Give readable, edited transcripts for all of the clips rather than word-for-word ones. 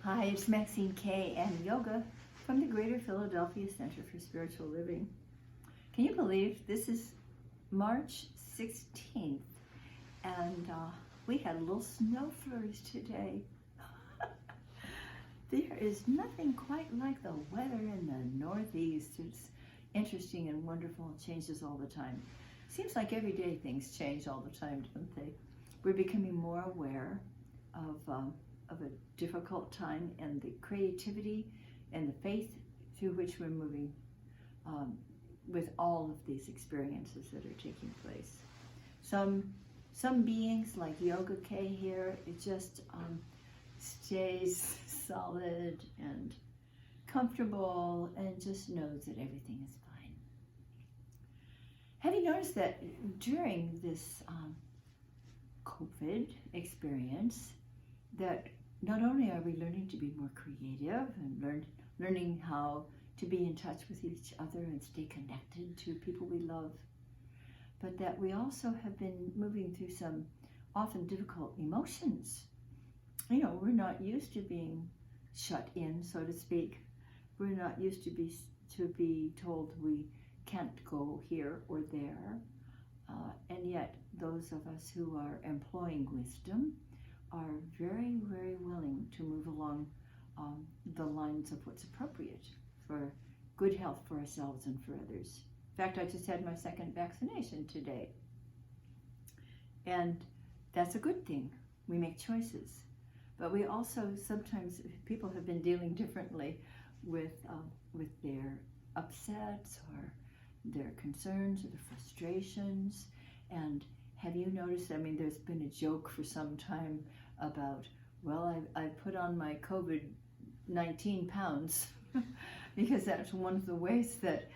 Hi, it's Maxine, Kaye, and yoga from the Greater Philadelphia Center for Spiritual Living. Can you believe this is March 16th and we had a little snow flurries today. There is nothing quite like the weather in the Northeast. It's interesting and wonderful. It changes all the time. Seems like every day things change all the time, don't they? We're becoming more aware of a difficult time and the creativity and the faith through which we're moving with all of these experiences that are taking place. Some beings like Yoga Kaye here, it just stays solid and comfortable and just knows that everything is fine. Have you noticed that during this COVID experience that not only are we learning to be more creative and learning how to be in touch with each other and stay connected to people we love, but that we also have been moving through some often difficult emotions. You know, we're not used to being shut in, so to speak. We're not used to be told we can't go here or there, and yet those of us who are employing wisdom are very, very willing to move along the lines of what's appropriate for good health for ourselves and for others. In fact, I just had my second vaccination today. And that's a good thing. We make choices. But we also sometimes, people have been dealing differently with their upsets or their concerns or their frustrations. And have you noticed, I mean, there's been a joke for some time about, well, I put on my COVID-19 pounds because that's one of the ways that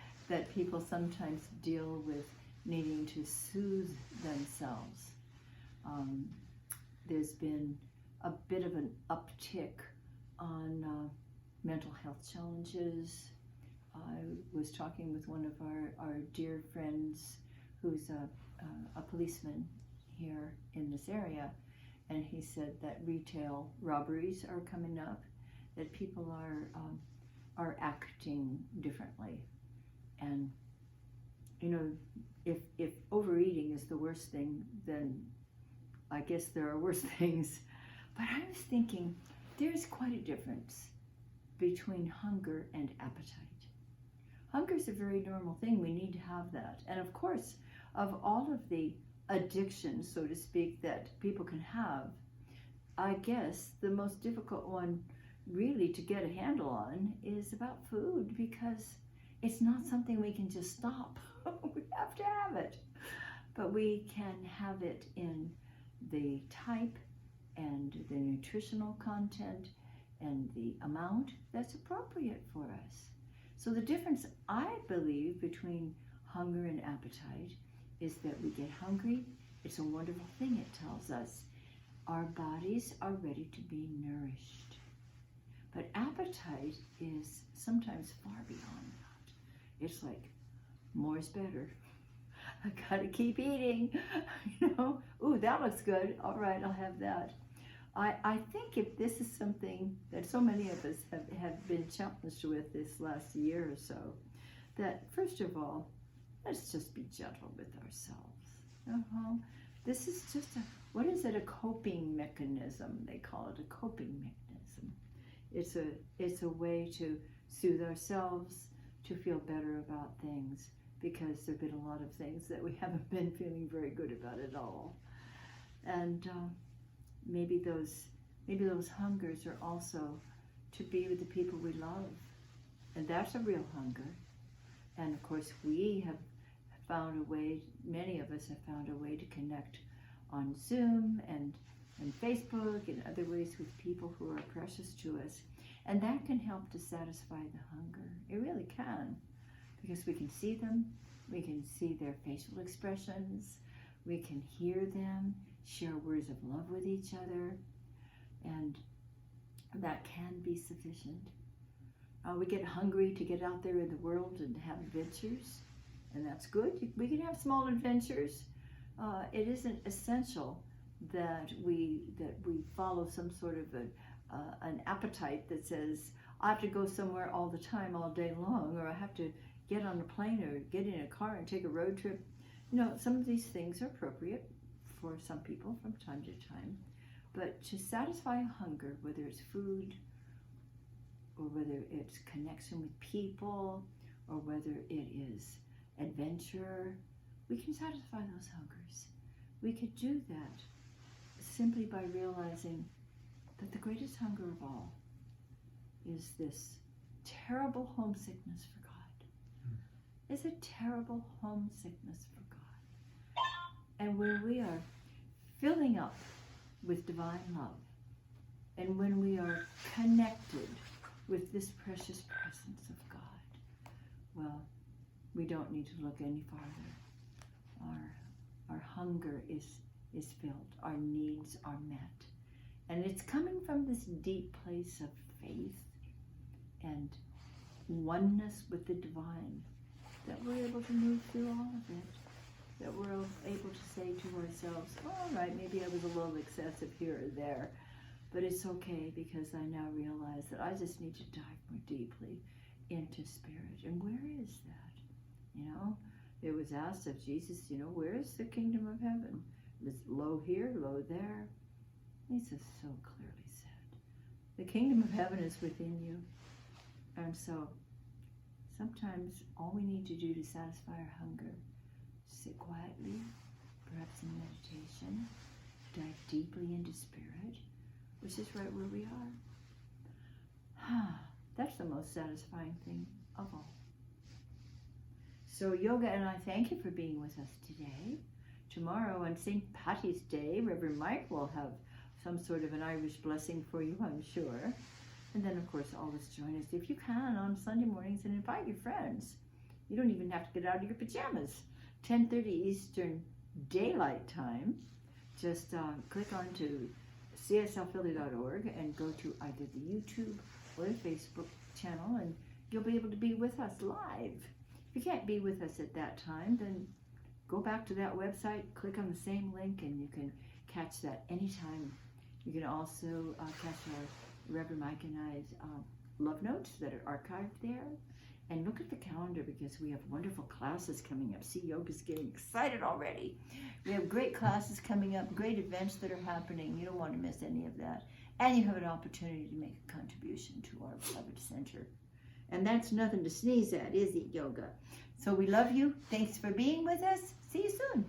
people sometimes deal with needing to soothe themselves. There's been a bit of an uptick on mental health challenges. I was talking with one of our dear friends who's a policeman here in this area, and he said that retail robberies are coming up, that people are acting differently. And you know, if overeating is the worst thing, then I guess there are worse things. But I was thinking there's quite a difference between hunger and appetite. Hunger is a very normal thing. We need to have that. And of course, of all of the addictions, so to speak, that people can have, I guess the most difficult one really to get a handle on is about food, because it's not something we can just stop. We have to have it. But we can have it in the type and the nutritional content and the amount that's appropriate for us. So the difference, I believe, between hunger and appetite is that we get hungry. It's a wonderful thing. It tells us our bodies are ready to be nourished. But appetite is sometimes far beyond that. It's like, more's better. I gotta keep eating, you know. Ooh, that looks good. All right, I'll have that. I think if this is something that so many of us have been challenged with this last year or so, that first of all, let's just be gentle with ourselves. This is just what is it? A coping mechanism. They call it a coping mechanism. It's a way to soothe ourselves, to feel better about things, because there've been a lot of things that we haven't been feeling very good about at all. And maybe those hungers are also to be with the people we love, and that's a real hunger. And of course, we have found a way, many of us have found a way to connect on Zoom and Facebook and other ways with people who are precious to us, and that can help to satisfy the hunger. It really can, because we can see them, we can see their facial expressions, we can hear them, share words of love with each other, and that can be sufficient. We get hungry to get out there in the world and have adventures, and that's good. We can have small adventures. It isn't essential that we follow some sort of an appetite that says, I have to go somewhere all the time, all day long, or I have to get on a plane or get in a car and take a road trip. Some of these things are appropriate for some people from time to time, but to satisfy a hunger, whether it's food or whether it's connection with people or whether it is adventure, we can satisfy those hungers. We could do that simply by realizing that the greatest hunger of all is this terrible homesickness for God. It's a terrible homesickness for God. And when we are filling up with divine love, and when we are connected with this precious presence of God, well, we don't need to look any farther. Our hunger is filled. Our needs are met. And it's coming from this deep place of faith and oneness with the divine that we're able to move through all of it. That we're able to say to ourselves, all right, maybe I was a little excessive here or there, but it's okay because I now realize that I just need to dive more deeply into spirit. And where is that? It was asked of Jesus, where is the kingdom of heaven? It's low here, low there. Jesus so clearly said, the kingdom of heaven is within you. And so sometimes all we need to do to satisfy our hunger, sit quietly, perhaps in meditation, dive deeply into spirit, which is right where we are. That's the most satisfying thing of all. So Yoga and I thank you for being with us today. Tomorrow on St. Patty's Day, Reverend Mike will have some sort of an Irish blessing for you, I'm sure. And then, of course, always join us if you can on Sunday mornings and invite your friends. You don't even have to get out of your pajamas. 10:30 Eastern Daylight Time. Just click on to cslphilly.org and go to either the YouTube or the Facebook channel, and you'll be able to be with us live. If you can't be with us at that time, then go back to that website, click on the same link, and you can catch that anytime. You can also catch our Reverend Mike and I's love notes that are archived there. And look at the calendar because we have wonderful classes coming up. See, Yoga's getting excited already. We have great classes coming up, great events that are happening. You don't want to miss any of that. And you have an opportunity to make a contribution to our beloved center. And that's nothing to sneeze at, is it, Yoga? So we love you. Thanks for being with us. See you soon.